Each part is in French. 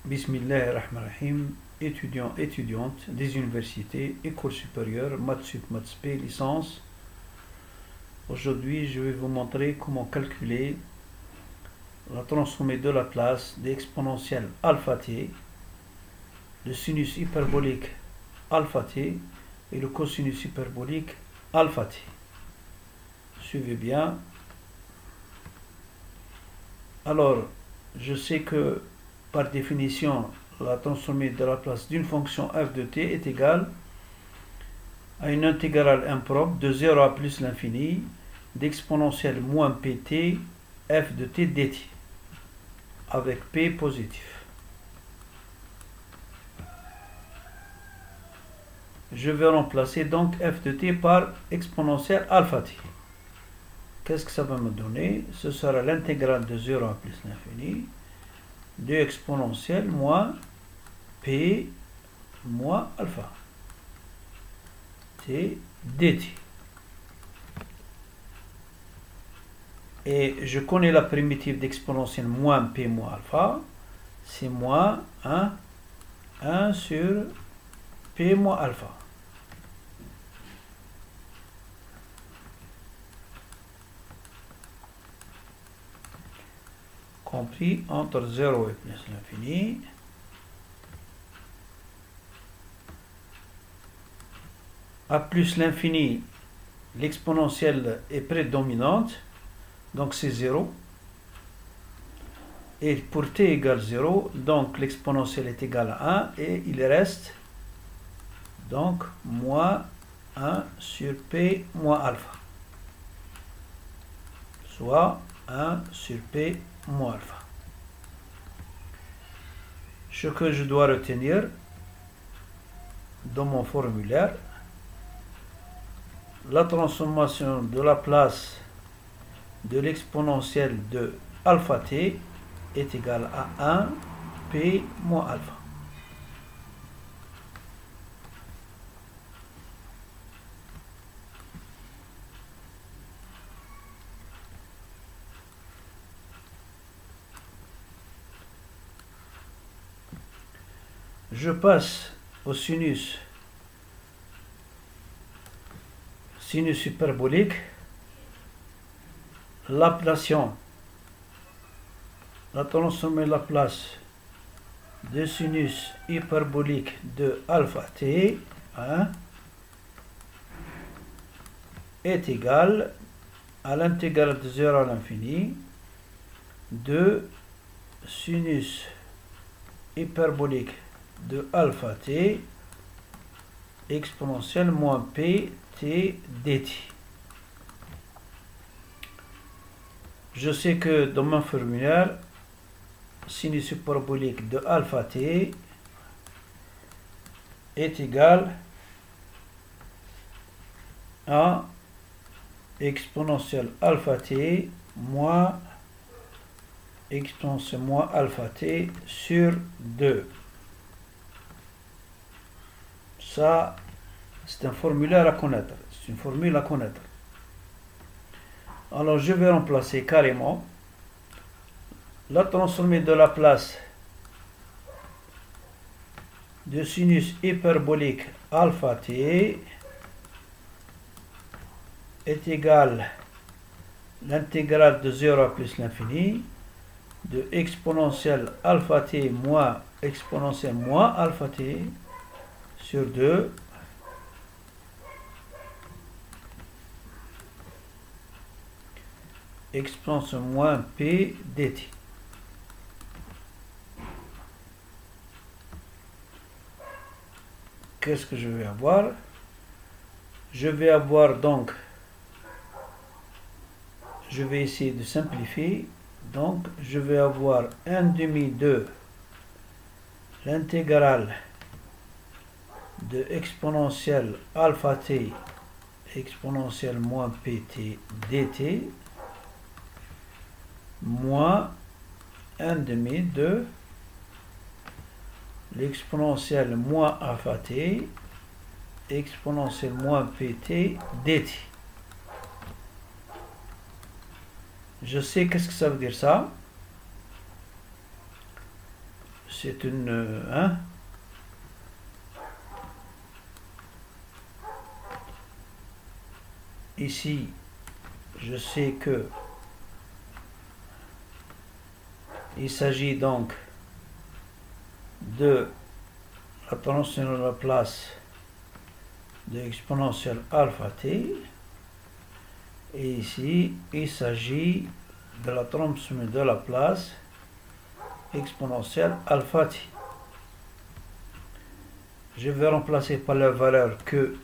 Bismillahirrahmanirrahim, étudiants, étudiantes des universités, écoles supérieures, maths sup, maths spé, licence. Aujourd'hui, je vais vous montrer comment calculer la transformée de Laplace des exponentielles alpha t, le sinus hyperbolique alpha t et le cosinus hyperbolique alpha t. Suivez bien. Alors, je sais que par définition, la transformée de Laplace d'une fonction f de t est égale à une intégrale impropre de 0 à plus l'infini d'exponentielle moins pt f de t dt avec p positif. Je vais remplacer donc f de t par exponentielle alpha t. Qu'est-ce que ça va me donner? Ce sera l'intégrale de 0 à plus l'infini de exponentielle moins p moins alpha t dt. Et je connais la primitive d'exponentielle moins p moins alpha, c'est moins 1 sur p moins alpha. Compris entre 0 et plus l'infini. À plus l'infini, l'exponentielle est prédominante, donc c'est 0. Et pour t égale 0, donc l'exponentielle est égale à 1 et il reste donc moins 1 sur p moins alpha, soit 1 sur p moins alpha. Ce que je dois retenir dans mon formulaire, la transformation de Laplace de l'exponentielle de alpha t est égale à 1 p moins alpha. Je passe au sinus hyperbolique, Laplacian, la transformée Laplace de sinus hyperbolique de alpha t est égal à l'intégrale de 0 à l'infini de sinus hyperbolique de alpha t exponentielle moins p t dt. Je sais que dans mon formulaire, sinus hyperbolique de alpha t est égal à exponentielle alpha t moins exponentielle moins alpha t sur 2. Ça, c'est un formulaire à connaître. C'est une formule à connaître. Alors, je vais remplacer carrément la transformée de Laplace de sinus hyperbolique alpha t est égale à l'intégrale de 0 à plus l'infini de exponentielle alpha t moins exponentielle moins alpha t sur 2 exponentielle moins p dt. Qu'est-ce que je vais avoir? Je vais avoir donc, je vais essayer de simplifier, donc je vais avoir 1 demi de l'intégrale de exponentielle alpha t exponentielle moins pt dt moins 1 demi de l'exponentielle moins alpha t exponentielle moins pt dt. Je sais qu'est-ce que ça veut dire ça. c'est une... hein? Ici, je sais que il s'agit donc de la transformation de la place de exponentielle alpha t, et ici il s'agit de la transformation de la place exponentielle alpha t. Je vais remplacer par la valeur que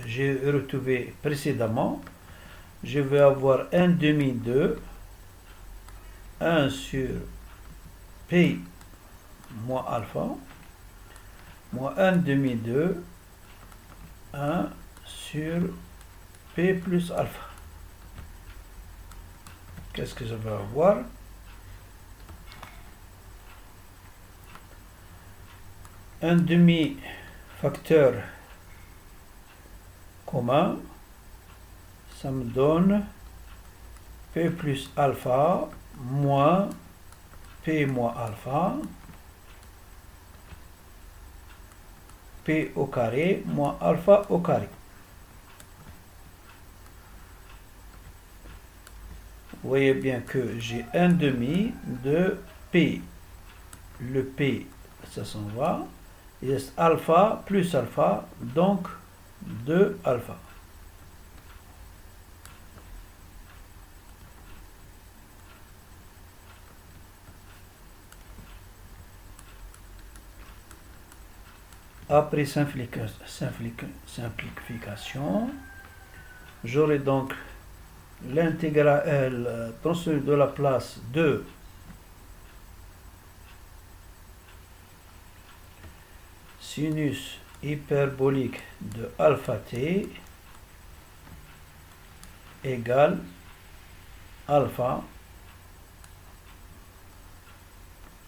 j'ai retrouvée précédemment. Je vais avoir 1 demi de 1 sur p moins alpha moins 1 demi de 1 sur p plus alpha. Qu'est-ce que je vais avoir? Un demi facteur commun, ça me donne p plus alpha moins p moins alpha, p au carré moins alpha au carré. Vous voyez bien que j'ai un demi de p. Le p, ça s'en va. Il reste alpha plus alpha, donc 2 alpha. Après simplification, j'aurai donc l'intégrale transférée de la place de sinus hyperbolique de alpha t égale alpha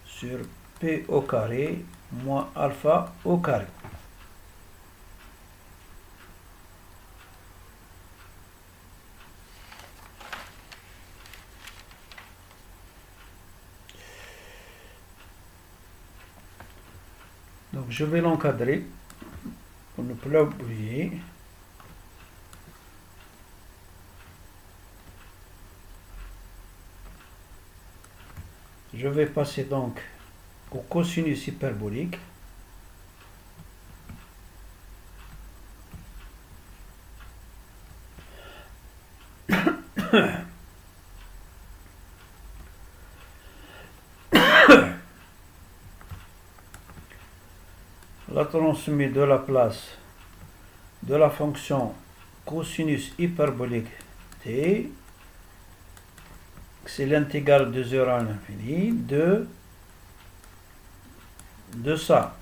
sur p au carré moins alpha au carré. Donc je vais l'encadrer pour ne pas l'oublier. Je vais passer donc au cosinus hyperbolique. La transformée de la place de la fonction cosinus hyperbolique t, c'est l'intégrale de 0 à l'infini de ça.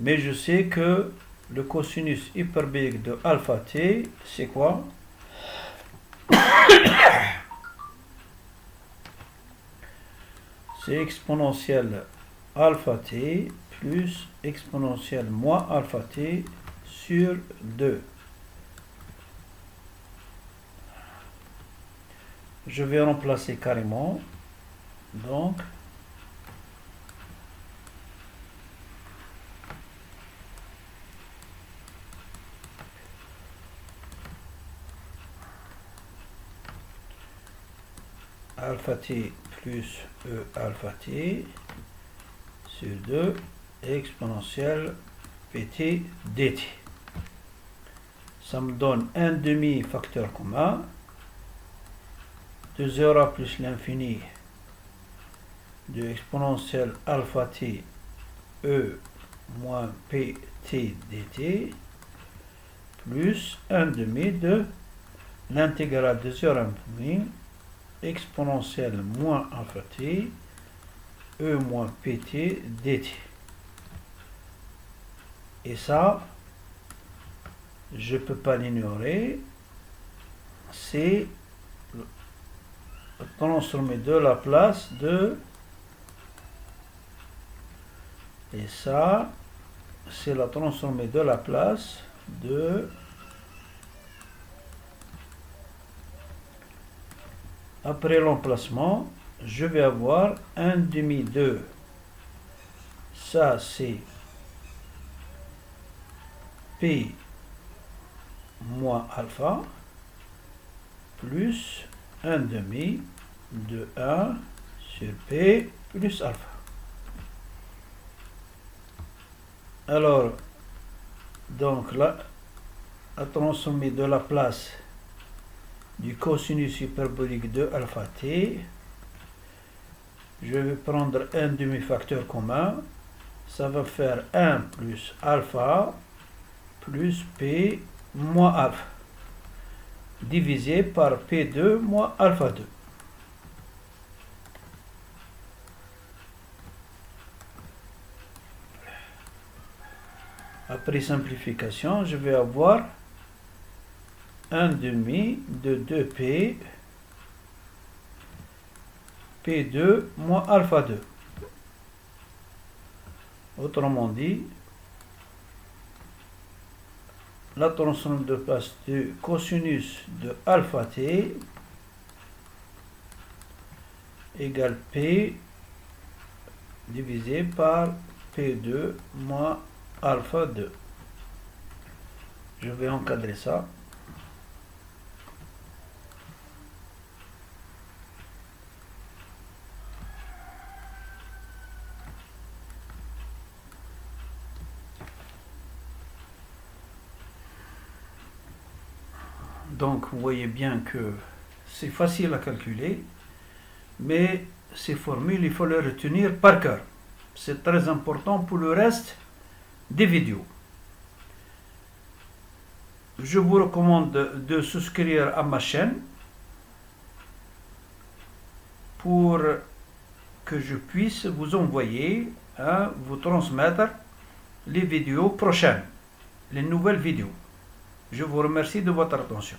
Mais je sais que le cosinus hyperbolique de alpha t, c'est quoi? C'est exponentielle alpha t plus exponentielle moins alpha t sur 2. Je vais remplacer carrément, donc alpha t plus e alpha t sur 2 exponentielle pt dt. Ça me donne un demi facteur commun de 0 plus l'infini de exponentielle alpha t e moins pt dt plus un demi de l'intégrale de 0 à l'infini exponentielle moins alpha t e moins pt dt. Et ça, je ne peux pas l'ignorer, c'est transformer de la place de, et ça, c'est la transformée de la place de Après l'emplacement, je vais avoir 1/2 de, ça c'est P moins alpha, plus 1/2 de 1 sur P plus alpha. Alors, donc là, la transformée de la place du cosinus hyperbolique de alpha t, je vais prendre un demi-facteur commun, ça va faire 1 plus alpha plus P moins alpha, divisé par P2 moins alpha 2. Après simplification, je vais avoir 1/2 de 2P P2 moins alpha 2. Autrement dit, la transformée de place du cosinus de alpha t égale P divisé par P2 moins alpha 2. Je vais encadrer ça. Donc vous voyez bien que c'est facile à calculer, mais ces formules, il faut les retenir par cœur. C'est très important pour le reste des vidéos. Je vous recommande de souscrire à ma chaîne pour que je puisse vous envoyer, vous transmettre les vidéos prochaines, les nouvelles vidéos. Je vous remercie de votre attention.